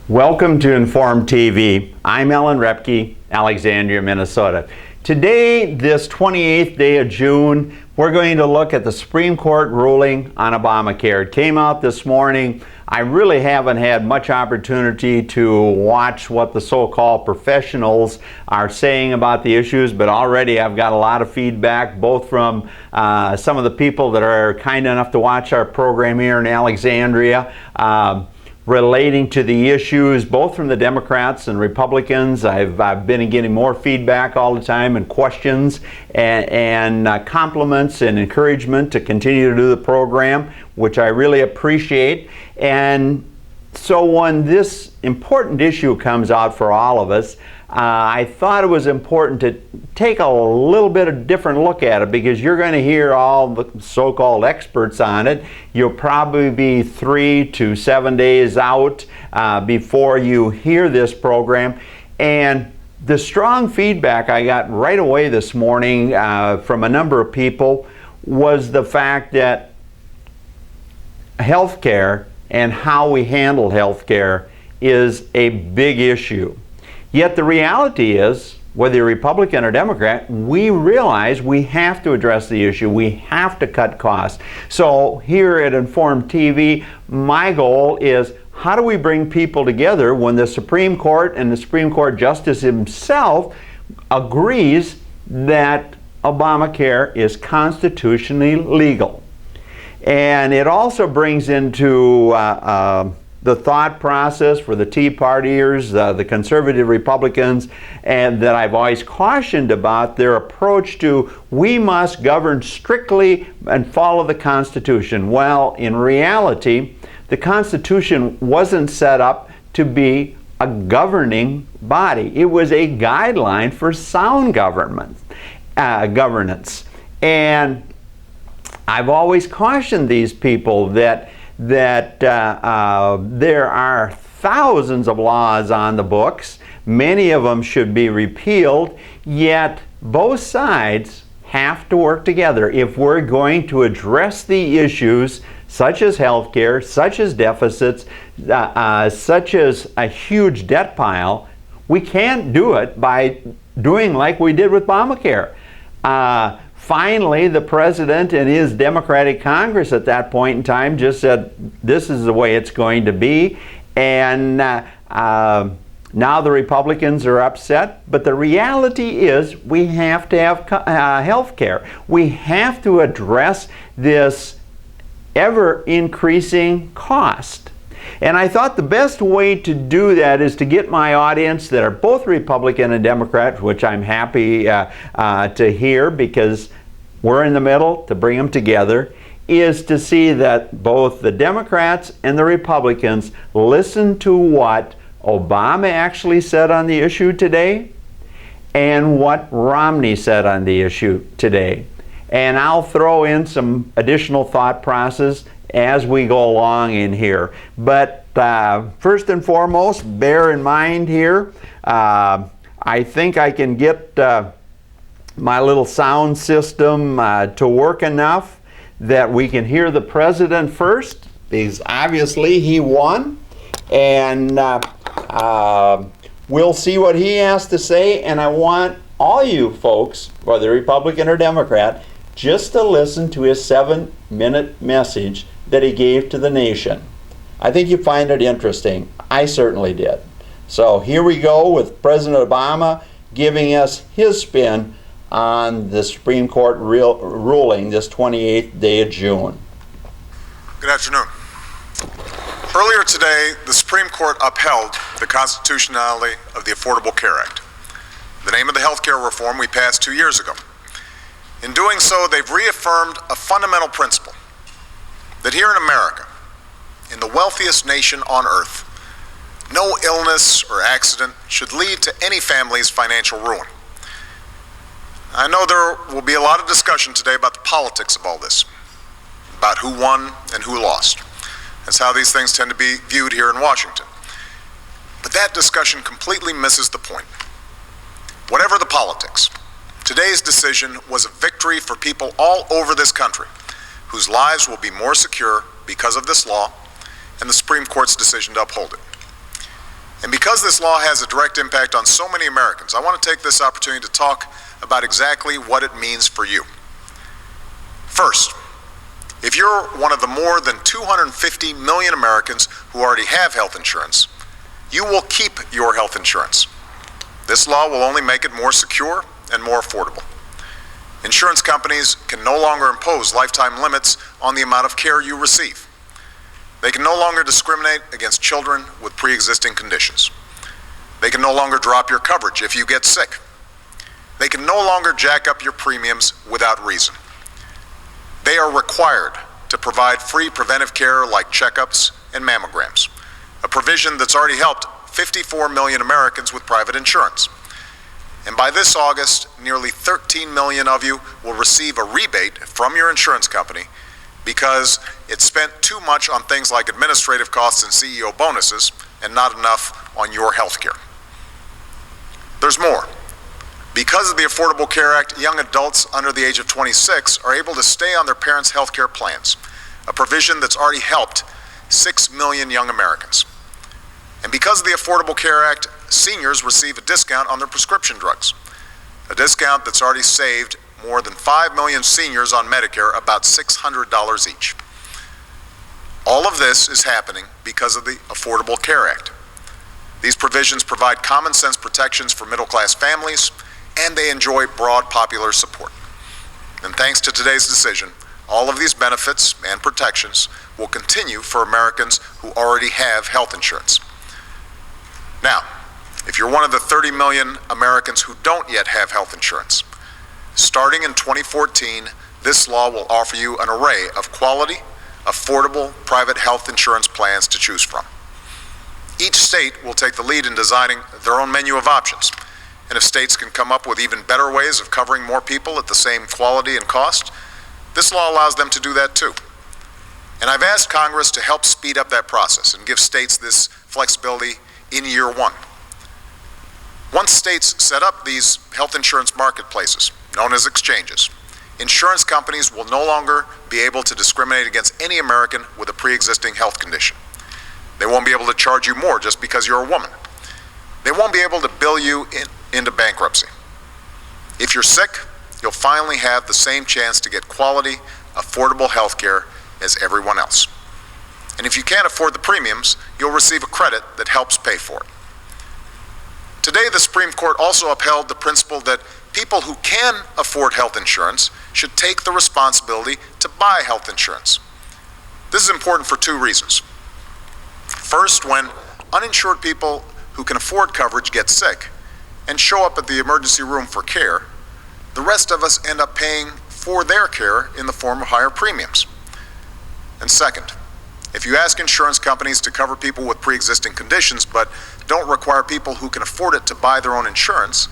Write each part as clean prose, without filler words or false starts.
Welcome to Inform TV. I'm Ellen Repke, Alexandria, Minnesota. Today, this 28th day of June, we're going to look at the Supreme Court ruling on Obamacare. It came out this morning. I really haven't had much opportunity to watch what the so-called professionals are saying about the issues, but already I've got a lot of feedback, both from some of the people that are kind enough to watch our program here in Alexandria, relating to the issues, both from the Democrats and Republicans. I've been getting more feedback all the time and questions and compliments and encouragement to continue to do the program, which I really appreciate. And so when this important issue comes out for all of us, I thought it was important to take a little bit of different look at it, because you're going to hear all the so-called experts on it. You'll probably be 3 to 7 days out before you hear this program. And the strong feedback I got right away this morning from a number of people was the fact that healthcare and how we handle healthcare is a big issue. Yet the reality is, whether you're Republican or Democrat, we realize we have to address the issue. We have to cut costs. So here at Inform TV, my goal is, how do we bring people together when the Supreme Court and the Supreme Court Justice himself agrees that Obamacare is constitutionally legal? And it also brings into the thought process for the Tea Partiers, the conservative Republicans, and that I've always cautioned about their approach to, we must govern strictly and follow the Constitution. Well, in reality, the Constitution wasn't set up to be a governing body. It was a guideline for sound governance. And I've always cautioned these people that there are thousands of laws on the books. Many of them should be repealed, yet both sides have to work together if we're going to address the issues such as health care, such as deficits, such as a huge debt pile. We can't do it by doing like we did with Obamacare. Finally, the president and his Democratic Congress at that point in time just said, this is the way it's going to be. And now the Republicans are upset. But the reality is, we have to have health care. We have to address this ever-increasing cost. And I thought the best way to do that is to get my audience that are both Republican and Democrat, which I'm happy to hear, because we're in the middle, to bring them together, is to see that both the Democrats and the Republicans listen to what Obama actually said on the issue today and what Romney said on the issue today. And I'll throw in some additional thought process as we go along in here. But first and foremost, bear in mind here, I think I can get my little sound system to work enough that we can hear the president first, because obviously he won. And we'll see what he has to say. And I want all you folks, whether Republican or Democrat, just to listen to his 7-minute message that he gave to the nation. I think you find it interesting. I certainly did. So here we go with President Obama giving us his spin on the Supreme Court ruling this 28th day of June. Good afternoon. Earlier today, the Supreme Court upheld the constitutionality of the Affordable Care Act, the name of the health care reform we passed 2 years ago. In doing so, they've reaffirmed a fundamental principle, that here in America, in the wealthiest nation on earth, no illness or accident should lead to any family's financial ruin. I know there will be a lot of discussion today about the politics of all this, about who won and who lost. That's how these things tend to be viewed here in Washington. But that discussion completely misses the point. Whatever the politics, today's decision was a victory for people all over this country whose lives will be more secure because of this law and the Supreme Court's decision to uphold it. And because this law has a direct impact on so many Americans, I want to take this opportunity to talk about exactly what it means for you. First, if you're one of the more than 250 million Americans who already have health insurance, you will keep your health insurance. This law will only make it more secure and more affordable. Insurance companies can no longer impose lifetime limits on the amount of care you receive. They can no longer discriminate against children with pre-existing conditions. They can no longer drop your coverage if you get sick. They can no longer jack up your premiums without reason. They are required to provide free preventive care like checkups and mammograms, a provision that's already helped 54 million Americans with private insurance. And by this August, nearly 13 million of you will receive a rebate from your insurance company because it spent too much on things like administrative costs and CEO bonuses and not enough on your health care. There's more. Because of the Affordable Care Act, young adults under the age of 26 are able to stay on their parents' health care plans, a provision that's already helped 6 million young Americans. And because of the Affordable Care Act, seniors receive a discount on their prescription drugs, a discount that's already saved more than 5 million seniors on Medicare about $600 each. All of this is happening because of the Affordable Care Act. These provisions provide common sense protections for middle-class families, and they enjoy broad popular support. And thanks to today's decision, all of these benefits and protections will continue for Americans who already have health insurance. Now, if you're one of the 30 million Americans who don't yet have health insurance, starting in 2014, this law will offer you an array of quality, affordable private health insurance plans to choose from. Each state will take the lead in designing their own menu of options. And if states can come up with even better ways of covering more people at the same quality and cost, this law allows them to do that too. And I've asked Congress to help speed up that process and give states this flexibility in year one. Once states set up these health insurance marketplaces, known as exchanges, insurance companies will no longer be able to discriminate against any American with a pre-existing health condition. They won't be able to charge you more just because you're a woman. They won't be able to bill you into bankruptcy. If you're sick, you'll finally have the same chance to get quality, affordable health care as everyone else. And if you can't afford the premiums, you'll receive a credit that helps pay for it. Today, the Supreme Court also upheld the principle that people who can afford health insurance should take the responsibility to buy health insurance. This is important for two reasons. First, when uninsured people who can afford coverage get sick and show up at the emergency room for care, the rest of us end up paying for their care in the form of higher premiums. And second, if you ask insurance companies to cover people with pre-existing conditions but don't require people who can afford it to buy their own insurance,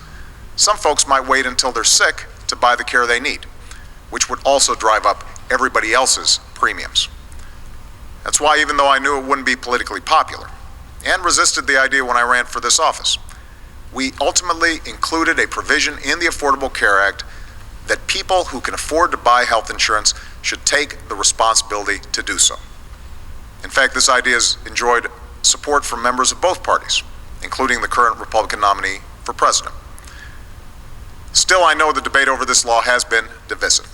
some folks might wait until they're sick to buy the care they need, which would also drive up everybody else's premiums. That's why, even though I knew it wouldn't be politically popular and resisted the idea when I ran for this office, we ultimately included a provision in the Affordable Care Act that people who can afford to buy health insurance should take the responsibility to do so. In fact, this idea has enjoyed support from members of both parties, including the current Republican nominee for president. Still, I know the debate over this law has been divisive.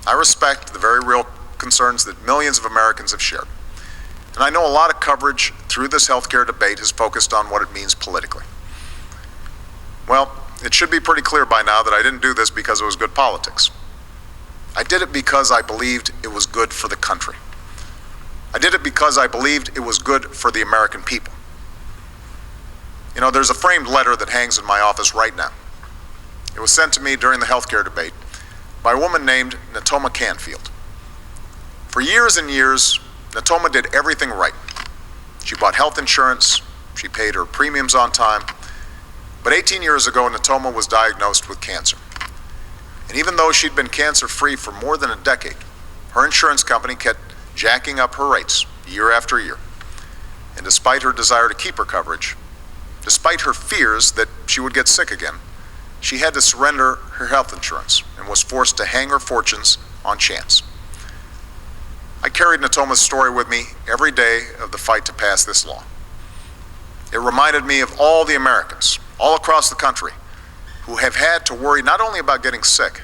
I respect the very real concerns that millions of Americans have shared. And I know a lot of coverage through this healthcare debate has focused on what it means politically. Well, it should be pretty clear by now that I didn't do this because it was good politics. I did it because I believed it was good for the country. I did it because I believed it was good for the American people. You know, there's a framed letter that hangs in my office right now. It was sent to me during the healthcare debate by a woman named Natoma Canfield. For years and years, Natoma did everything right. She bought health insurance, she paid her premiums on time, but 18 years ago, Natoma was diagnosed with cancer. And even though she'd been cancer-free for more than a decade, her insurance company kept jacking up her rates year after year. And despite her desire to keep her coverage, despite her fears that she would get sick again, she had to surrender her health insurance and was forced to hang her fortunes on chance. I carried Natoma's story with me every day of the fight to pass this law. It reminded me of all the Americans, all across the country, who have had to worry not only about getting sick,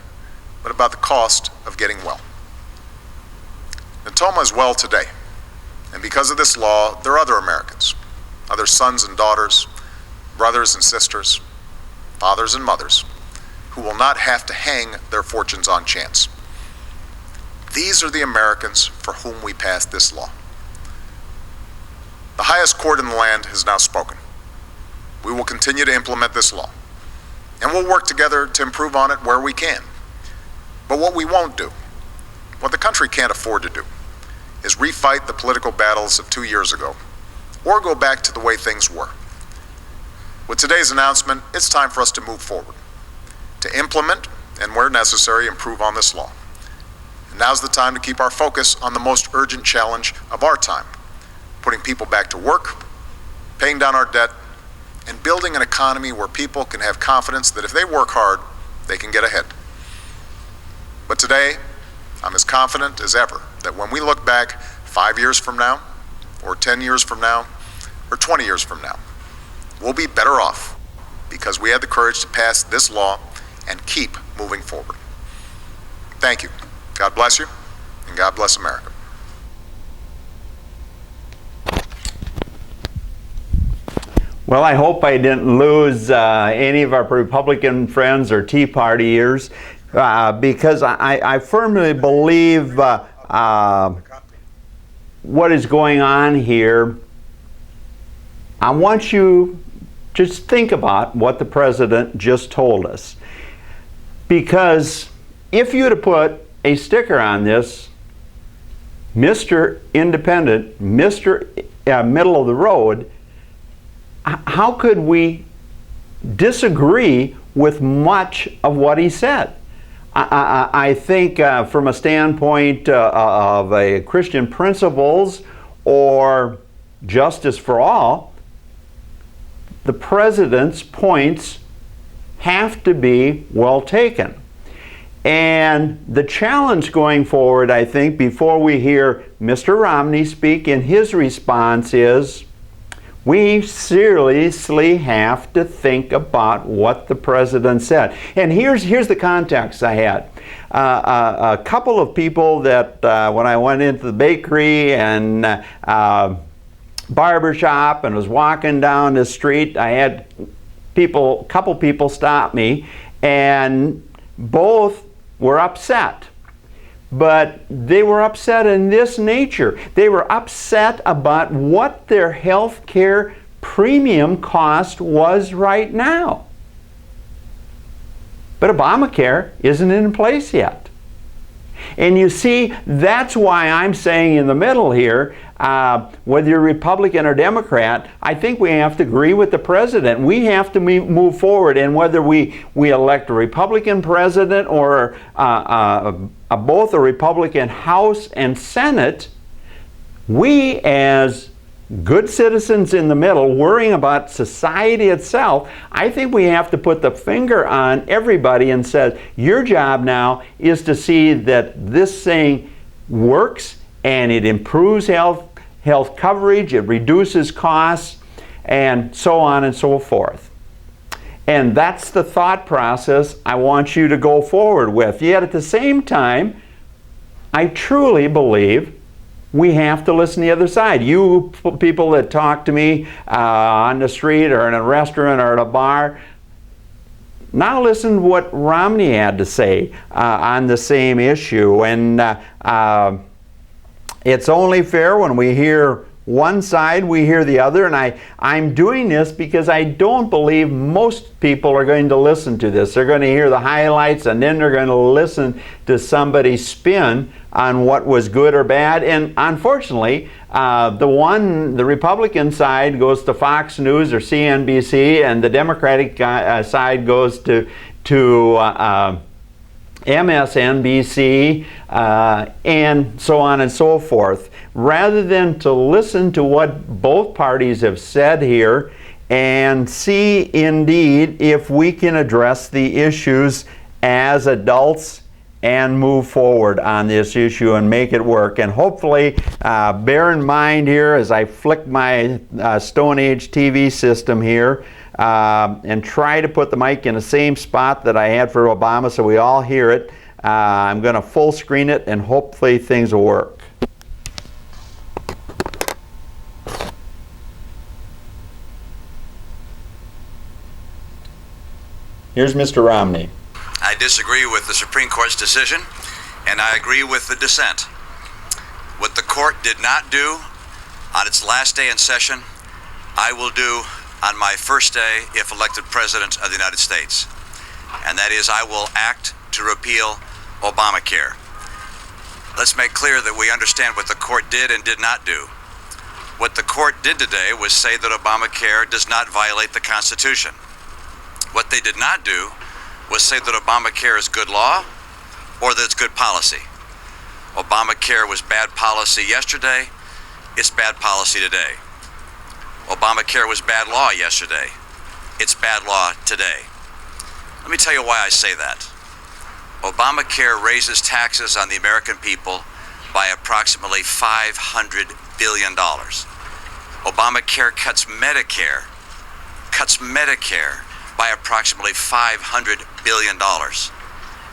but about the cost of getting well. Natoma is well today, and because of this law, there are other Americans, other sons and daughters, brothers and sisters, fathers and mothers, who will not have to hang their fortunes on chance. These are the Americans for whom we passed this law. The highest court in the land has now spoken. We will continue to implement this law, and we'll work together to improve on it where we can. But what we won't do, what the country can't afford to do, is refight the political battles of 2 years ago, or go back to the way things were. With today's announcement, it's time for us to move forward, to implement, and where necessary, improve on this law. And now's the time to keep our focus on the most urgent challenge of our time, putting people back to work, paying down our debt, and building an economy where people can have confidence that if they work hard, they can get ahead. But today, I'm as confident as ever that when we look back 5 years from now, or 10 years from now, or 20 years from now, we'll be better off because we had the courage to pass this law and keep moving forward. Thank you. God bless you, and God bless America. Well, I hope I didn't lose any of our Republican friends or Tea Partiers because I firmly believe what is going on here. I want you just think about what the president just told us. Because if you had to put a sticker on this, Mr. Independent, Mr. Middle of the Road, how could we disagree with much of what he said? I think from a standpoint of a Christian principles or justice for all, the president's points have to be well taken. And the challenge going forward, I think, before we hear Mr. Romney speak in his response is, we seriously have to think about what the president said. And here's the context I had. A couple of people that when I went into the bakery and barber shop and was walking down the street, I had a couple people stop me, and both were upset. But they were upset in this nature. They were upset about what their health care premium cost was right now. But Obamacare isn't in place yet. And you see, that's why I'm saying in the middle here, whether you're Republican or Democrat, I think we have to agree with the president. We have to move forward, and whether we elect a Republican president or both a Republican House and Senate, we as good citizens in the middle, worrying about society itself, I think we have to put the finger on everybody and say, your job now is to see that this thing works and it improves health coverage, it reduces costs, and so on and so forth. And that's the thought process I want you to go forward with. Yet at the same time, I truly believe we have to listen to the other side. You people that talk to me on the street or in a restaurant or at a bar, now listen to what Romney had to say on the same issue. And it's only fair when we hear one side, we hear the other, and I'm doing this because I don't believe most people are going to listen to this. They're going to hear the highlights, and then they're going to listen to somebody's spin on what was good or bad. And unfortunately, the Republican side goes to Fox News or CNBC, and the Democratic side goes to MSNBC, and so on and so forth, rather than to listen to what both parties have said here and see indeed if we can address the issues as adults and move forward on this issue and make it work. And hopefully, bear in mind here as I flick my Stone Age TV system here and try to put the mic in the same spot that I had for Obama so we all hear it. I'm going to full screen it and hopefully things will work. Here's Mr. Romney. I disagree with the Supreme Court's decision, and I agree with the dissent. What the court did not do on its last day in session, I will do on my first day if elected President of the United States. And that is, I will act to repeal Obamacare. Let's make clear that we understand what the court did and did not do. What the court did today was say that Obamacare does not violate the Constitution. What they did not do was say that Obamacare is good law or that it's good policy. Obamacare was bad policy yesterday, it's bad policy today. Obamacare was bad law yesterday, it's bad law today. Let me tell you why I say that. Obamacare raises taxes on the American people by approximately $500 billion. Obamacare cuts Medicare by approximately $500 billion.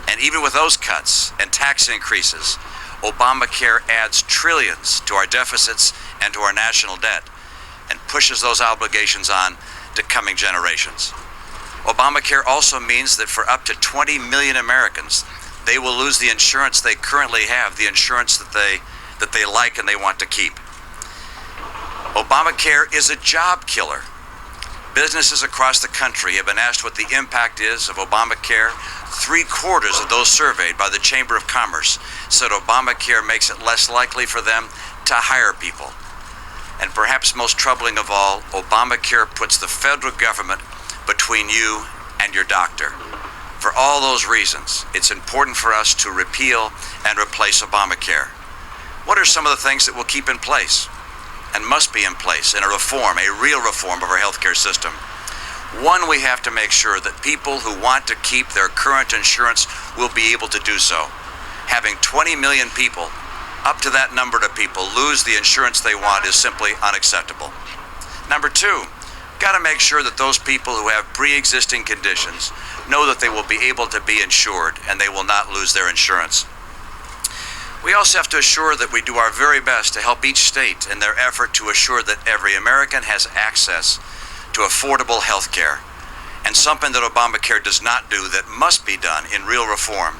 And even with those cuts and tax increases, Obamacare adds trillions to our deficits and to our national debt and pushes those obligations on to coming generations. Obamacare also means that for up to 20 million Americans, they will lose the insurance they currently have, the insurance that they like and they want to keep. Obamacare is a job killer. Businesses across the country have been asked what the impact is of Obamacare. 3/4 of those surveyed by the Chamber of Commerce said Obamacare makes it less likely for them to hire people. And perhaps most troubling of all, Obamacare puts the federal government between you and your doctor. For all those reasons, it's important for us to repeal and replace Obamacare. What are some of the things that we'll keep in place and must be in place in a reform, a real reform of our healthcare system? One, we have to make sure that people who want to keep their current insurance will be able to do so. Having 20 million people, up to that number of people, lose the insurance they want is simply unacceptable. Number two, got to make sure that those people who have pre-existing conditions know that they will be able to be insured and they will not lose their insurance. We also have to assure that we do our very best to help each state in their effort to assure that every American has access to affordable health care. And something that Obamacare does not do that must be done in real reform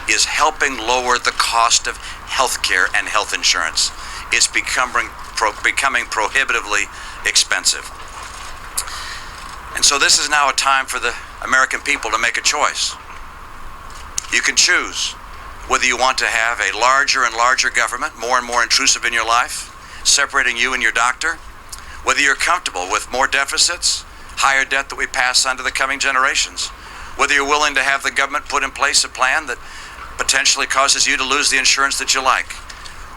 is helping lower the cost of health care and health insurance. It's becoming prohibitively expensive. And so this is now a time for the American people to make a choice. You can choose whether you want to have a larger and larger government, more and more intrusive in your life, separating you and your doctor, whether you're comfortable with more deficits, higher debt that we pass on to the coming generations, whether you're willing to have the government put in place a plan that potentially causes you to lose the insurance that you like,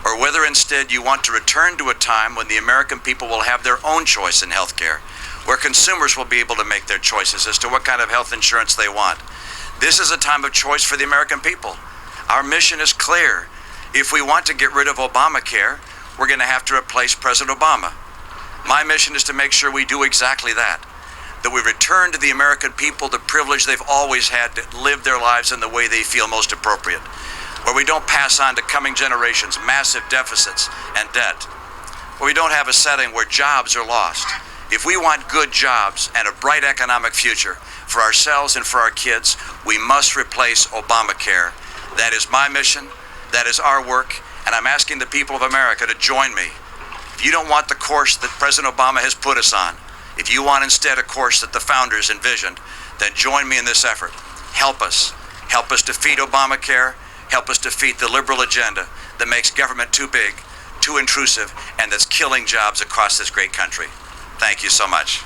or whether instead you want to return to a time when the American people will have their own choice in health care, where consumers will be able to make their choices as to what kind of health insurance they want. This is a time of choice for the American people. Our mission is clear. If we want to get rid of Obamacare, we're going to have to replace President Obama. My mission is to make sure we do exactly that we return to the American people the privilege they've always had to live their lives in the way they feel most appropriate, where we don't pass on to coming generations massive deficits and debt, where we don't have a setting where jobs are lost. If we want good jobs and a bright economic future for ourselves and for our kids, we must replace Obamacare. That is my mission, that is our work, and I'm asking the people of America to join me. If you don't want the course that President Obama has put us on, if you want instead a course that the founders envisioned, then join me in this effort. Help us defeat Obamacare, help us defeat the liberal agenda that makes government too big, too intrusive, and that's killing jobs across this great country. Thank you so much.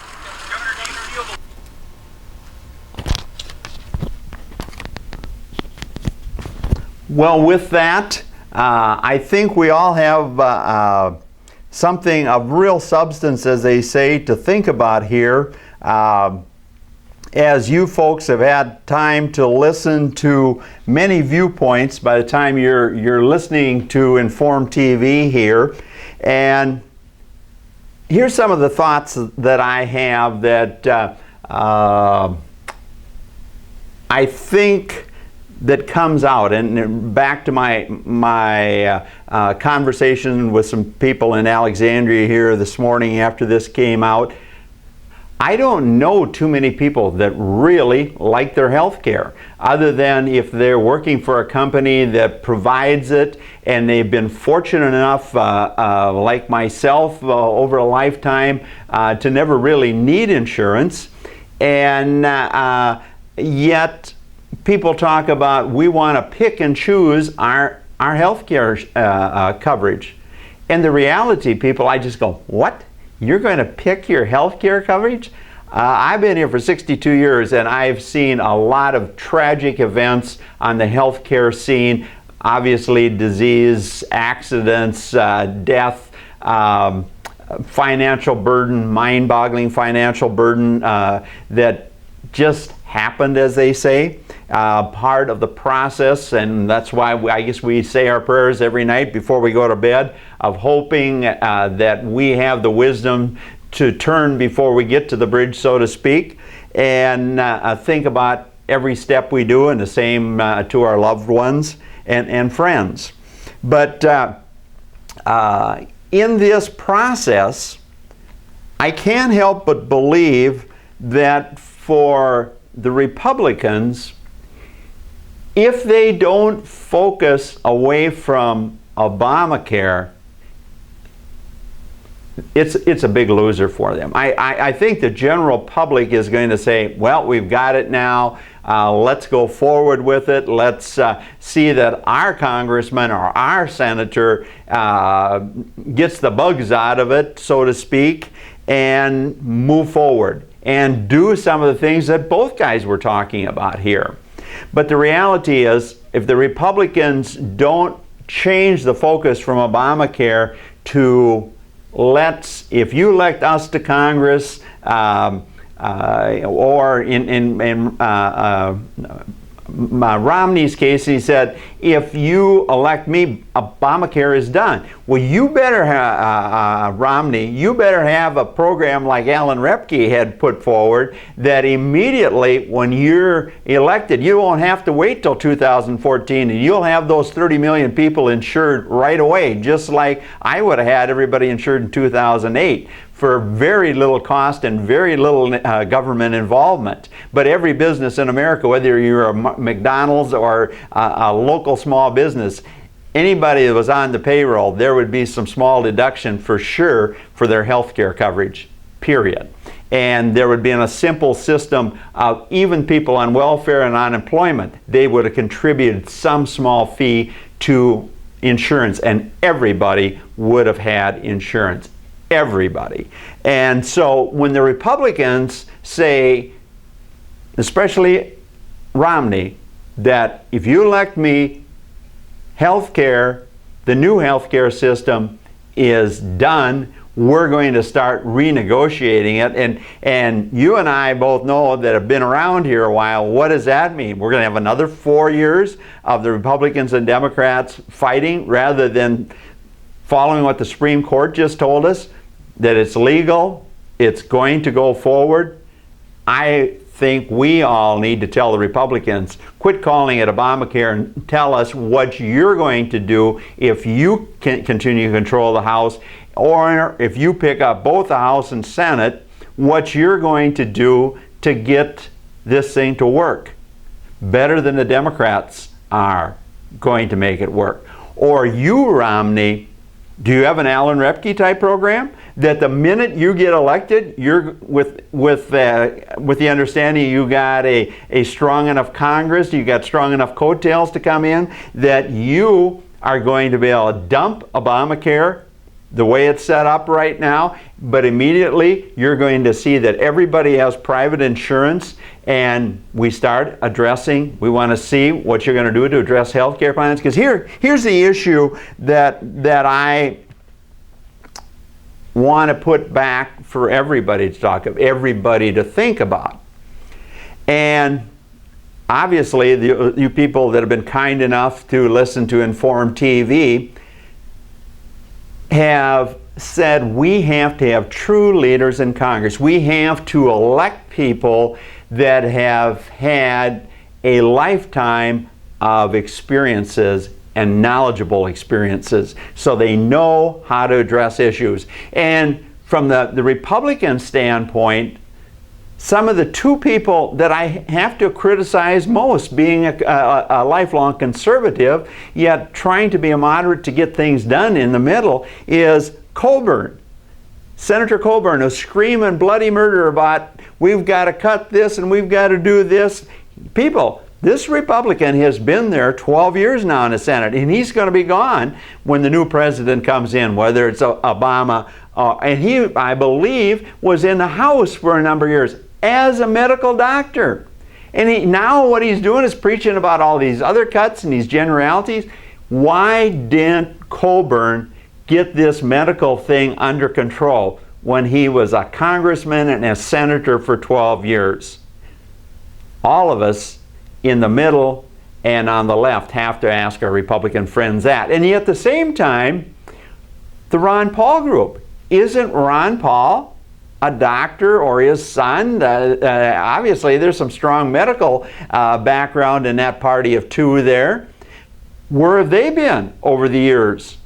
Well, with that, I think we all have something of real substance, as they say, to think about here. as you folks have had time to listen to many viewpoints by the time you're listening to Inform TV here. And here's some of the thoughts that I have that I think that comes out, and back to my conversation with some people in Alexandria here this morning after this came out. I don't know too many people that really like their health care, other than if they're working for a company that provides it and they've been fortunate enough, like myself, over a lifetime to never really need insurance. And yet people talk about we want to pick and choose our health care coverage. And the reality, people, I just go, what? You're going to pick your health care coverage? I've been here for 62 years and I've seen a lot of tragic events on the health care scene. Obviously, disease, accidents, death, financial burden, mind-boggling financial burden that just happened, as they say. Part of the process, and that's why I guess we say our prayers every night before we go to bed, of hoping that we have the wisdom to turn before we get to the bridge, so to speak, and think about every step we do, and the same to our loved ones and friends. But in this process, I can't help but believe that for the Republicans, if they don't focus away from Obamacare, it's a big loser for them. I think the general public is going to say, well, we've got it now. Let's go forward with it. Let's see that our congressman or our senator gets the bugs out of it, so to speak, and move forward and do some of the things that both guys were talking about here. But the reality is, if the Republicans don't change the focus from Obamacare to if you elect us to Congress, or in Romney's case, he said, if you elect me, Obamacare is done. Well, you better have, Romney, you better have a program like Alan Repke had put forward that immediately when you're elected, you won't have to wait till 2014 and you'll have those 30 million people insured right away, just like I would have had everybody insured in 2008. For very little cost and very little government involvement. But every business in America, whether you're a McDonald's or a local small business, anybody that was on the payroll, there would be some small deduction for sure for their health care coverage, period. And there would be a simple system of even people on welfare and unemployment, they would have contributed some small fee to insurance, and everybody would have had insurance. Everybody. And so when the Republicans say, especially Romney, that if you elect me, healthcare, the new healthcare system is done, we're going to start renegotiating it. And you and I both know that have been around here a while, what does that mean? We're going to have another 4 years of the Republicans and Democrats fighting rather than following what the Supreme Court just told us, that it's legal, it's going to go forward. I think we all need to tell the Republicans, quit calling it Obamacare and tell us what you're going to do if you can continue to control the House, or if you pick up both the House and Senate, what you're going to do to get this thing to work better than the Democrats are going to make it work. Or you, Romney, do you have an Alan Repke type program that the minute you get elected, you're with the understanding you got a strong enough Congress, you got strong enough coattails to come in, that you are going to be able to dump Obamacare the way it's set up right now, but immediately you're going to see that everybody has private insurance, and we start addressing, we want to see what you're going to do to address health care plans. Because here's the issue that I want to put back for everybody to talk of, everybody to think about. And obviously, you people that have been kind enough to listen to Inform TV have said we have to have true leaders in Congress. We have to elect people that have had a lifetime of experiences and knowledgeable experiences, so they know how to address issues. And from the Republican standpoint, some of the two people that I have to criticize most, being a lifelong conservative, yet trying to be a moderate to get things done in the middle, is Coburn. Senator Coburn is screaming bloody murder about we've got to cut this and we've got to do this. People, this Republican has been there 12 years now in the Senate, and he's going to be gone when the new president comes in, whether it's Obama, and he, I believe, was in the House for a number of years as a medical doctor. And now what he's doing is preaching about all these other cuts and these generalities. Why didn't Coburn get this medical thing under control when he was a congressman and a senator for 12 years? All of us in the middle and on the left have to ask our Republican friends that. And yet at the same time, the Ron Paul group. Isn't Ron Paul a doctor, or his son? Obviously, there's some strong medical background in that party of two there. Where have they been over the years?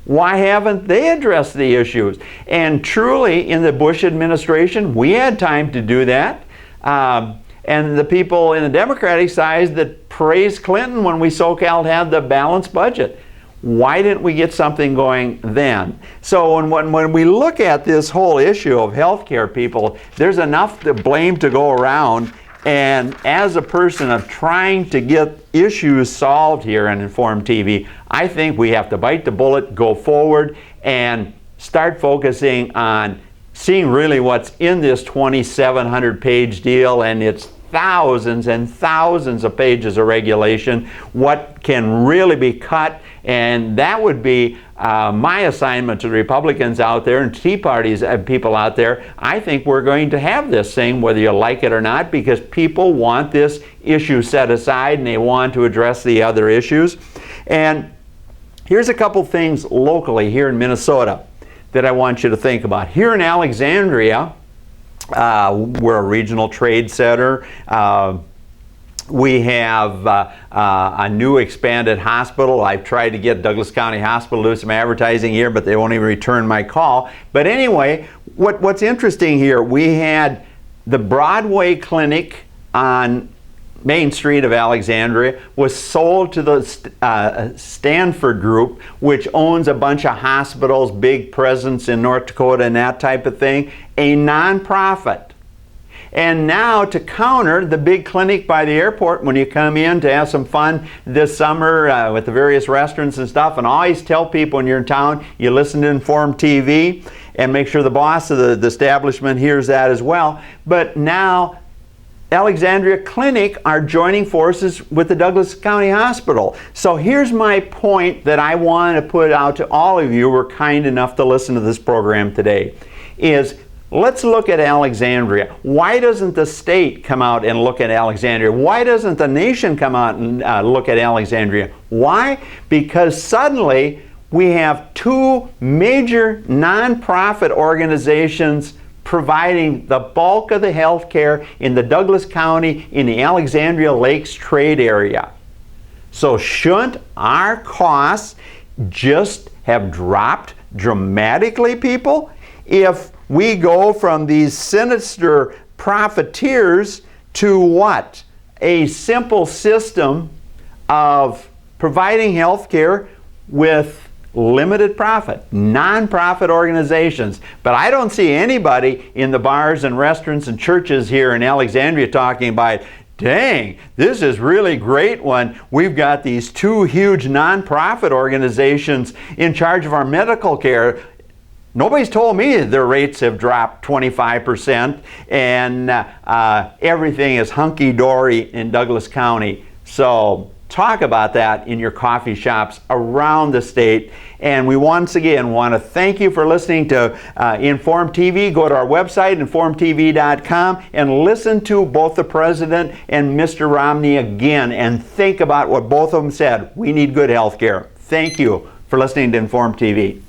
Why haven't they addressed the issues? And truly, in the Bush administration, we had time to do that. And the people in the Democratic side that praised Clinton when we so-called had the balanced budget. Why didn't we get something going then? So when we look at this whole issue of health care, people, there's enough blame to go around. And as a person of trying to get issues solved here on Inform TV, I think we have to bite the bullet, go forward, and start focusing on seeing really what's in this 2,700-page deal, and it's thousands and thousands of pages of regulation, what can really be cut. And that would be my assignment to the Republicans out there and Tea Party's people out there. I think we're going to have this thing, whether you like it or not, because people want this issue set aside and they want to address the other issues. And here's a couple things locally here in Minnesota that I want you to think about. Here in Alexandria, we're a regional trade center. We have a new expanded hospital. I've tried to get Douglas County Hospital to do some advertising here, but they won't even return my call. But anyway, what's interesting here, we had the Broadway Clinic on Main Street of Alexandria was sold to the Stanford Group, which owns a bunch of hospitals, big presence in North Dakota and that type of thing, a nonprofit. And now to counter the big clinic by the airport, when you come in to have some fun this summer with the various restaurants and stuff, and always tell people when you're in town, you listen to Inform TV and make sure the boss of the establishment hears that as well. But now Alexandria Clinic are joining forces with the Douglas County Hospital. So here's my point that I want to put out to all of you who are kind enough to listen to this program today, is let's look at Alexandria. Why doesn't the state come out and look at Alexandria? Why doesn't the nation come out and look at Alexandria? Why? Because suddenly we have two major nonprofit organizations providing the bulk of the health care in the Douglas County, in the Alexandria Lakes trade area. So shouldn't our costs just have dropped dramatically, people, if we go from these sinister profiteers to what? A simple system of providing health care with limited profit, non-profit organizations. But I don't see anybody in the bars and restaurants and churches here in Alexandria talking about, dang, this is really great when we've got these two huge non-profit organizations in charge of our medical care. Nobody's told me their rates have dropped 25% and everything is hunky-dory in Douglas County. So talk about that in your coffee shops around the state. And we once again want to thank you for listening to Inform TV. Go to our website, informtv.com, and listen to both the President and Mr. Romney again and think about what both of them said. We need good health care. Thank you for listening to Inform TV.